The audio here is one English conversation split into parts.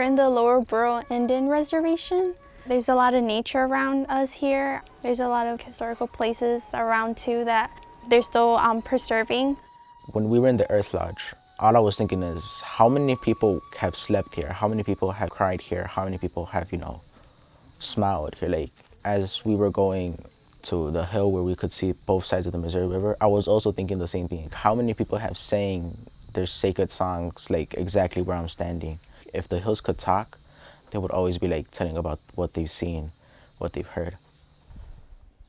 in the Lower Burro Indian Reservation. There's a lot of nature around us here. There's a lot of historical places around too that they're still preserving. When we were in the Earth Lodge, all I was thinking is how many people have slept here? How many people have cried here? How many people have, smiled here? Like, as we were going to the hill where we could see both sides of the Missouri River, I was also thinking the same thing. How many people have sang their sacred songs, like exactly where I'm standing? If the hills could talk, they would always be like telling about what they've seen, what they've heard.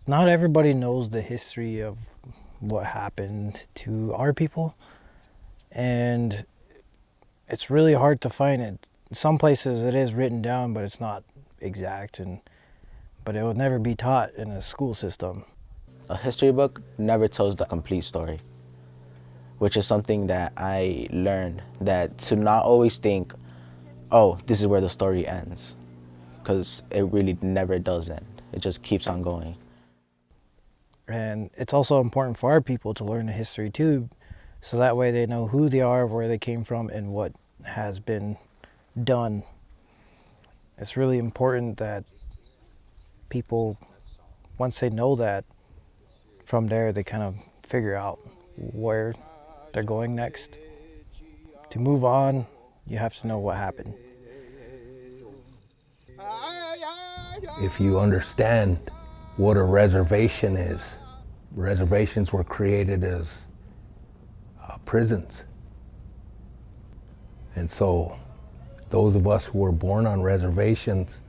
Not everybody knows the history of what happened to our people, and it's really hard to find it. Some places it is written down, but it's not exact, but it would never be taught in a school system. A history book never tells the complete story, which is something that I learned, that to not always think, oh, this is where the story ends, because it really never does end. It just keeps on going. And it's also important for our people to learn the history too, so that way they know who they are, where they came from, and what has been done. It's really important that people, once they know that, from there they kind of figure out where they're going next. To move on, you have to know what happened. If you understand what a reservation is, reservations were created as prisons. And so those of us who were born on reservations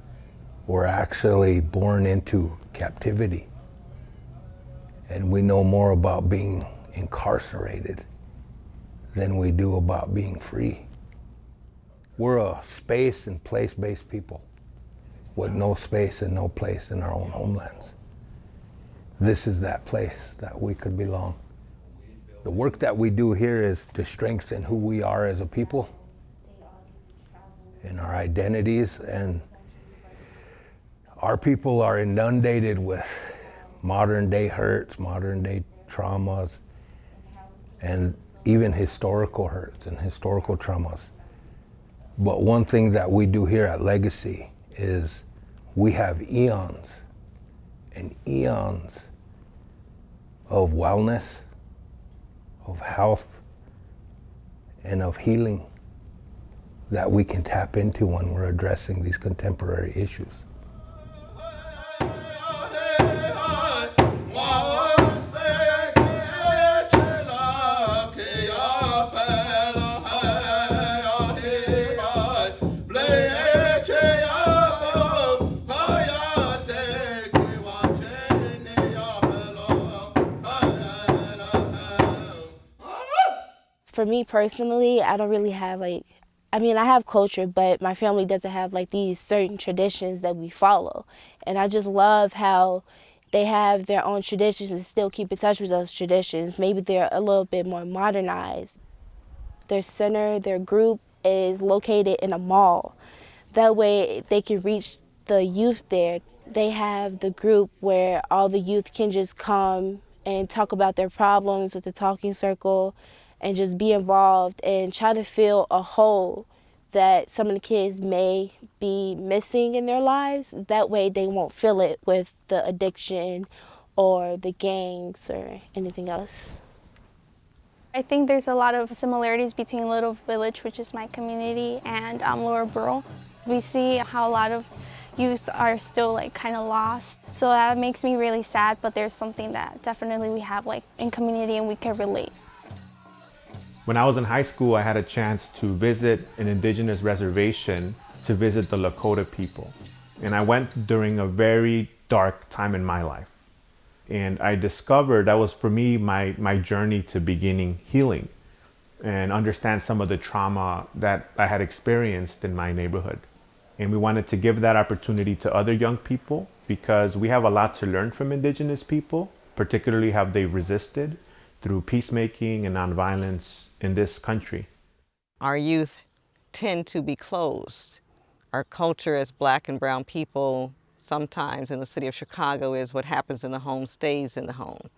were actually born into captivity. And we know more about being incarcerated than we do about being free. We're a space and place-based people with no space and no place in our own homelands. This is that place that we could belong. The work that we do here is to strengthen who we are as a people and our identities, and our people are inundated with modern day hurts, modern day traumas, and even historical hurts and historical traumas. But one thing that we do here at Legacy is we have eons and eons of wellness, of health, and of healing that we can tap into when we're addressing these contemporary issues. For me personally, I don't really have I have culture, but my family doesn't have these certain traditions that we follow. And I just love how they have their own traditions and still keep in touch with those traditions. Maybe they're a little bit more modernized. Their center, their group is located in a mall. That way they can reach the youth there. They have the group where all the youth can just come and talk about their problems with the talking circle and just be involved and try to fill a hole that some of the kids may be missing in their lives. That way they won't fill it with the addiction or the gangs or anything else. I think there's a lot of similarities between Little Village, which is my community, and Lower Burro. We see how a lot of youth are still kind of lost. So that makes me really sad, but there's something that definitely we have in community and we can relate. When I was in high school, I had a chance to visit an indigenous reservation to visit the Lakota people. And I went during a very dark time in my life. And I discovered that was, for me, my journey to beginning healing and understand some of the trauma that I had experienced in my neighborhood. And we wanted to give that opportunity to other young people because we have a lot to learn from indigenous people, particularly how they resisted through peacemaking and nonviolence in this country. Our youth tend to be closed. Our culture as Black and brown people, sometimes in the city of Chicago, is what happens in the home stays in the home.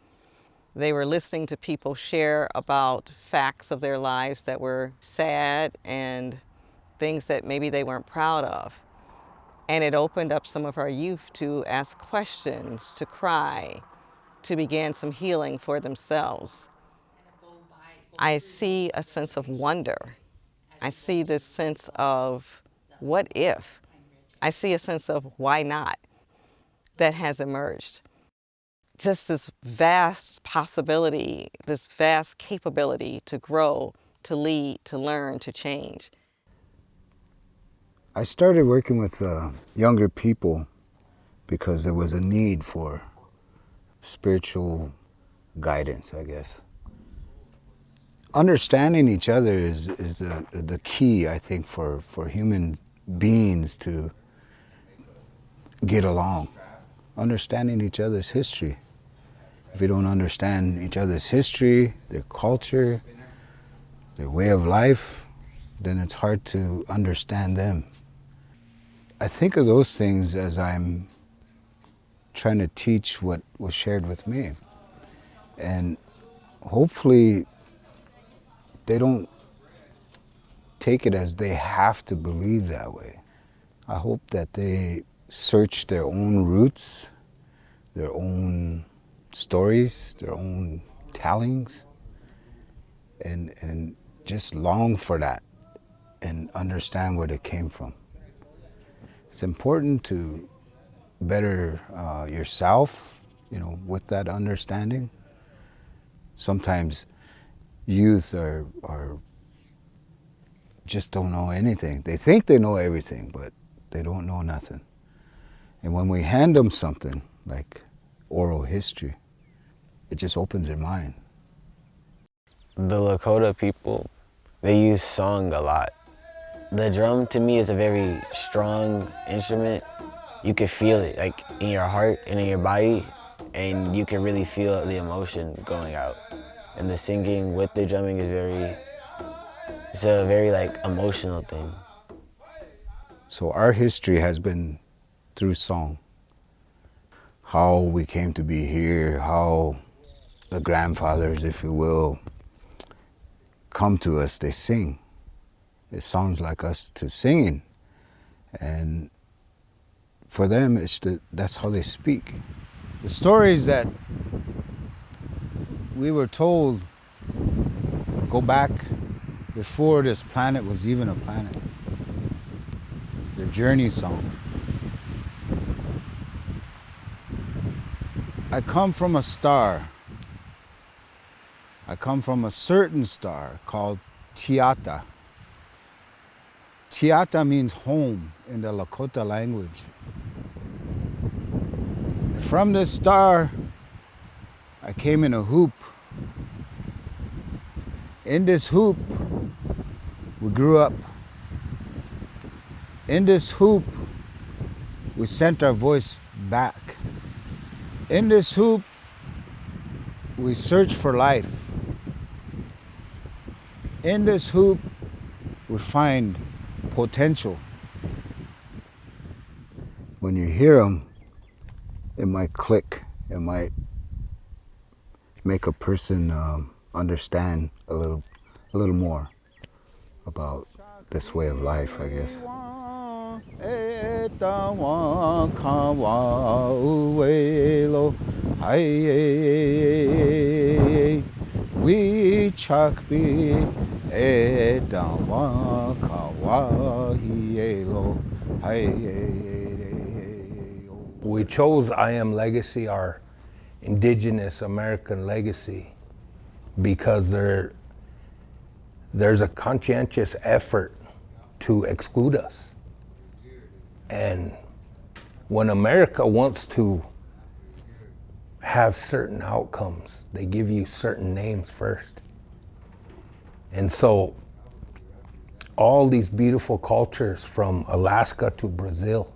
They were listening to people share about facts of their lives that were sad and things that maybe they weren't proud of. And it opened up some of our youth to ask questions, to cry, to begin some healing for themselves. I see a sense of wonder. I see this sense of what if? I see a sense of why not that has emerged. Just this vast possibility, this vast capability to grow, to lead, to learn, to change. I started working with younger people because there was a need for spiritual guidance, I guess. Understanding each other is the key, I think, for human beings to get along. Understanding each other's history. If you don't understand each other's history, their culture, their way of life, then it's hard to understand them. I think of those things as I'm trying to teach what was shared with me. And hopefully they don't take it as they have to believe that way. I hope that they search their own roots, their own stories, their own tellings, and just long for that and understand where they came from. It's important to better yourself, with that understanding. Sometimes youth are just don't know anything. They think they know everything, but they don't know nothing. And when we hand them something like oral history, it just opens their mind. The Lakota people, they use song a lot. The drum to me is a very strong instrument. You can feel it like in your heart and in your body, and you can really feel the emotion going out. And the singing with the drumming is it's a very like emotional thing. So our history has been through song. How we came to be here, how the grandfathers, if you will, come to us, they sing. It sounds like us to singing. And for them, that's how they speak. The stories that we were told go back before this planet was even a planet. The journey song. I come from a star. I come from a certain star called Tiata. Tiata means home in the Lakota language. From this star, I came in a hoop. In this hoop, we grew up. In this hoop, we sent our voice back. In this hoop, we search for life. In this hoop, we find potential. When you hear them, it might click. It might make a person understand a little more about this way of life, I guess. We chose I Am Legacy, our indigenous American legacy, because there's a conscientious effort to exclude us. And when America wants to have certain outcomes, they give you certain names first. And so all these beautiful cultures from Alaska to Brazil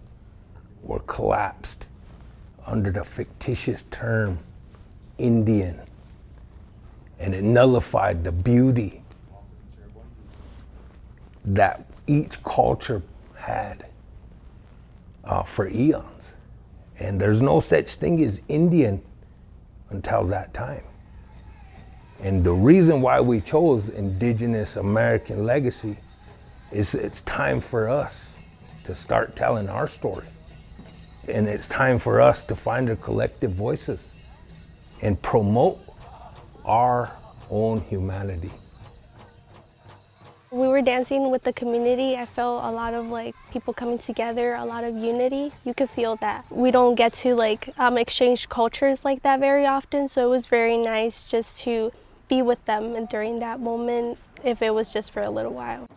were collapsed under the fictitious term Indian. And it nullified the beauty that each culture had for eons. And there's no such thing as Indian until that time. And the reason why we chose indigenous American legacy It's time for us to start telling our story. And it's time for us to find our collective voices and promote our own humanity. We were dancing with the community. I felt a lot of people coming together, a lot of unity. You could feel that. We don't get to exchange cultures like that very often, so it was very nice just to be with them and during that moment, if it was just for a little while.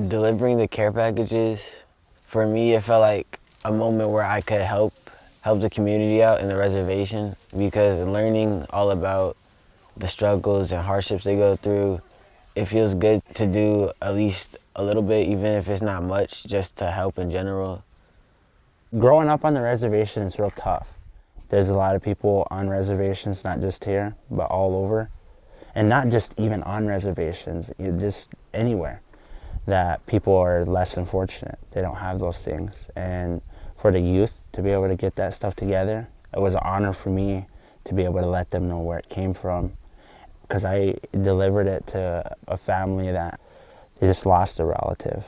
Delivering the care packages, for me, it felt like a moment where I could help the community out in the reservation, because learning all about the struggles and hardships they go through, it feels good to do at least a little bit, even if it's not much, just to help in general. Growing up on the reservation is real tough. There's a lot of people on reservations, not just here, but all over. And not just even on reservations, just anywhere, that people are less than fortunate. They don't have those things. And for the youth to be able to get that stuff together, it was an honor for me to be able to let them know where it came from. Because I delivered it to a family that they just lost a relative,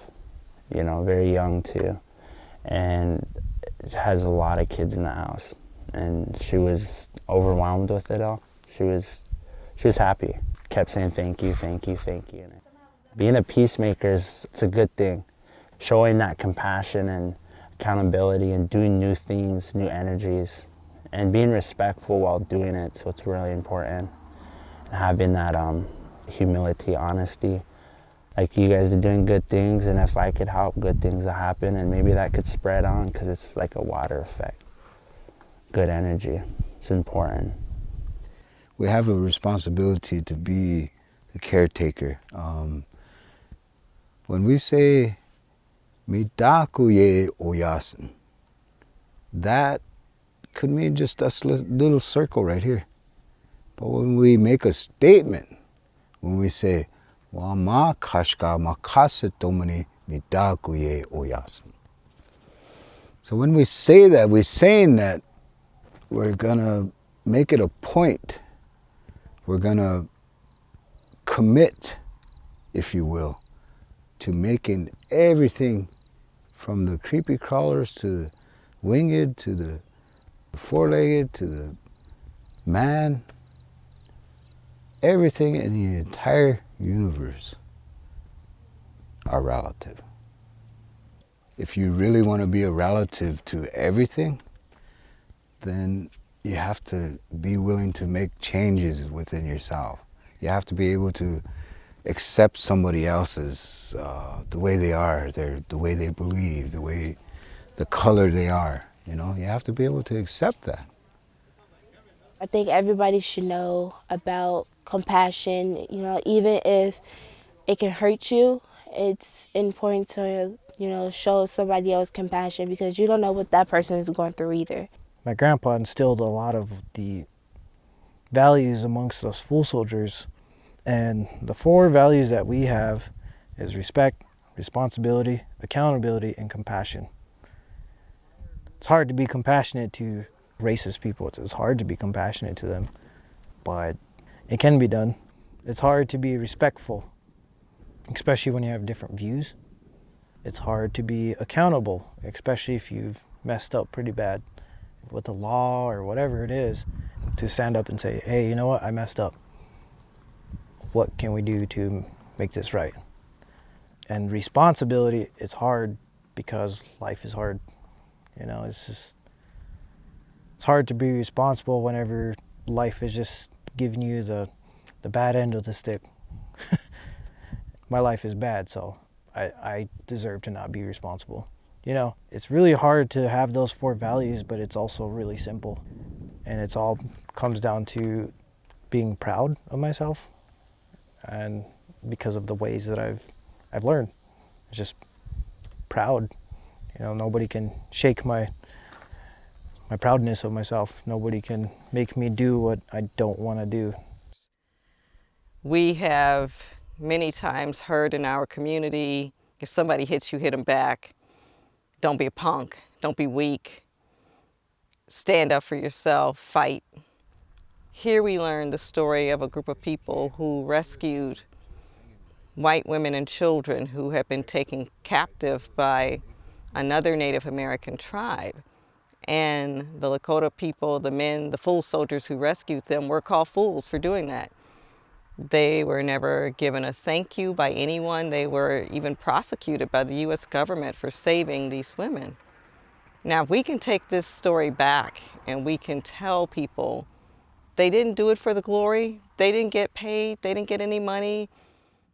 very young too. And has a lot of kids in the house. And she was overwhelmed with it all. She was happy. Kept saying thank you, thank you, thank you. Being a peacemaker it's a good thing. Showing that compassion and accountability and doing new things, new energies, and being respectful while doing it, so it's really important. Having that humility, honesty. Like, you guys are doing good things, and if I could help, good things will happen, and maybe that could spread on, because it's like a water effect. Good energy, it's important. We have a responsibility to be the caretaker. When we say "Mitakuye oyasin," that could mean just this little circle right here. But when we make a statement, when we say "Wama kashka makase tomani mitakuye oyasin," so when we say that, we're saying that we're gonna make it a point. We're gonna commit, if you will, to making everything from the creepy crawlers to the winged to the four-legged to the man, everything in the entire universe are relative. If you really want to be a relative to everything, then you have to be willing to make changes within yourself. You have to be able to accept somebody else's, the way they are, the way they believe, the color they are. You have to be able to accept that. I think everybody should know about compassion. Even if it can hurt you, it's important to, show somebody else compassion, because you don't know what that person is going through either. My grandpa instilled a lot of the values amongst us fool soldiers, and the 4 values that we have is respect, responsibility, accountability, and compassion. It's hard to be compassionate to racist people. It's hard to be compassionate to them, but it can be done. It's hard to be respectful, especially when you have different views. It's hard to be accountable, especially if you've messed up pretty bad with the law or whatever it is, to stand up and say, hey, you know what, I messed up. What can we do to make this right? And responsibility, it's hard because life is hard. It's hard to be responsible whenever life is just giving you the bad end of the stick. My life is bad, so I deserve to not be responsible. It's really hard to have those 4 values, but it's also really simple. And it's all comes down to being proud of myself, and because of the ways that I've learned. It's just proud. Nobody can shake my proudness of myself. Nobody can make me do what I don't want to do. We have many times heard in our community, if somebody hits you, hit them back. Don't be a punk, don't be weak. Stand up for yourself, fight. Here we learn the story of a group of people who rescued white women and children who had been taken captive by another Native American tribe. And the Lakota people, the men, the fool soldiers who rescued them, were called fools for doing that. They were never given a thank you by anyone. They were even prosecuted by the U.S. government for saving these women. Now, if we can take this story back and we can tell people they didn't do it for the glory, they didn't get paid, they didn't get any money,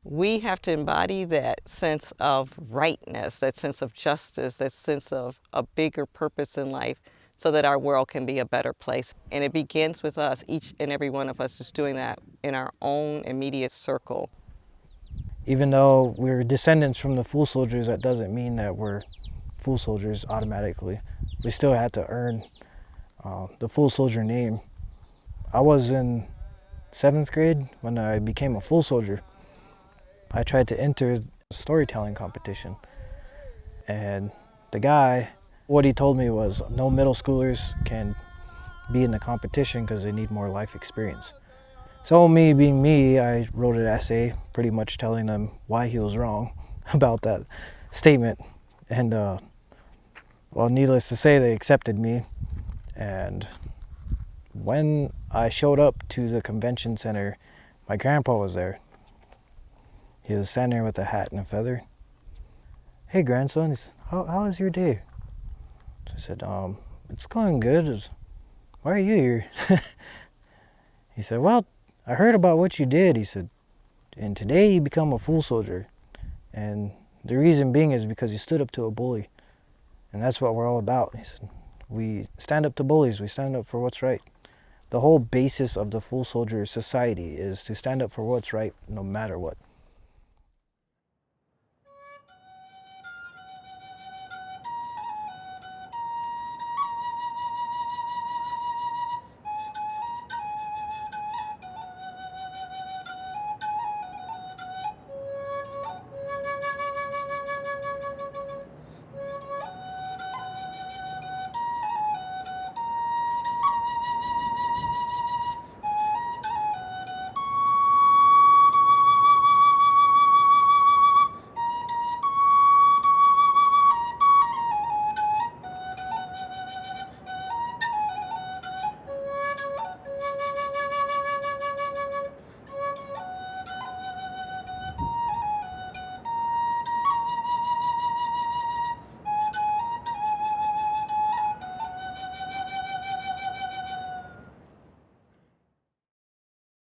we have to embody that sense of rightness, that sense of justice, that sense of a bigger purpose in life so that our world can be a better place. And it begins with us, each and every one of us is doing that in our own immediate circle. Even though we're descendants from the fool soldiers, that doesn't mean that we're fool soldiers automatically. We still had to earn the fool soldier name. I was in 7th grade when I became a fool soldier. I tried to enter a storytelling competition, and the guy, what he told me was no middle schoolers can be in the competition because they need more life experience. So me being me, I wrote an essay pretty much telling them why he was wrong about that statement. And well, needless to say, they accepted me. And when I showed up to the convention center, my grandpa was there. He was standing there with a hat and a feather. Hey grandson, he said, how is your day? I said, it's going good. Why are you here? He said, well, I heard about what you did. He said, and today you become a fool soldier. And the reason being is because you stood up to a bully. And that's what we're all about. He said, we stand up to bullies. We stand up for what's right. The whole basis of the fool soldier society is to stand up for what's right no matter what.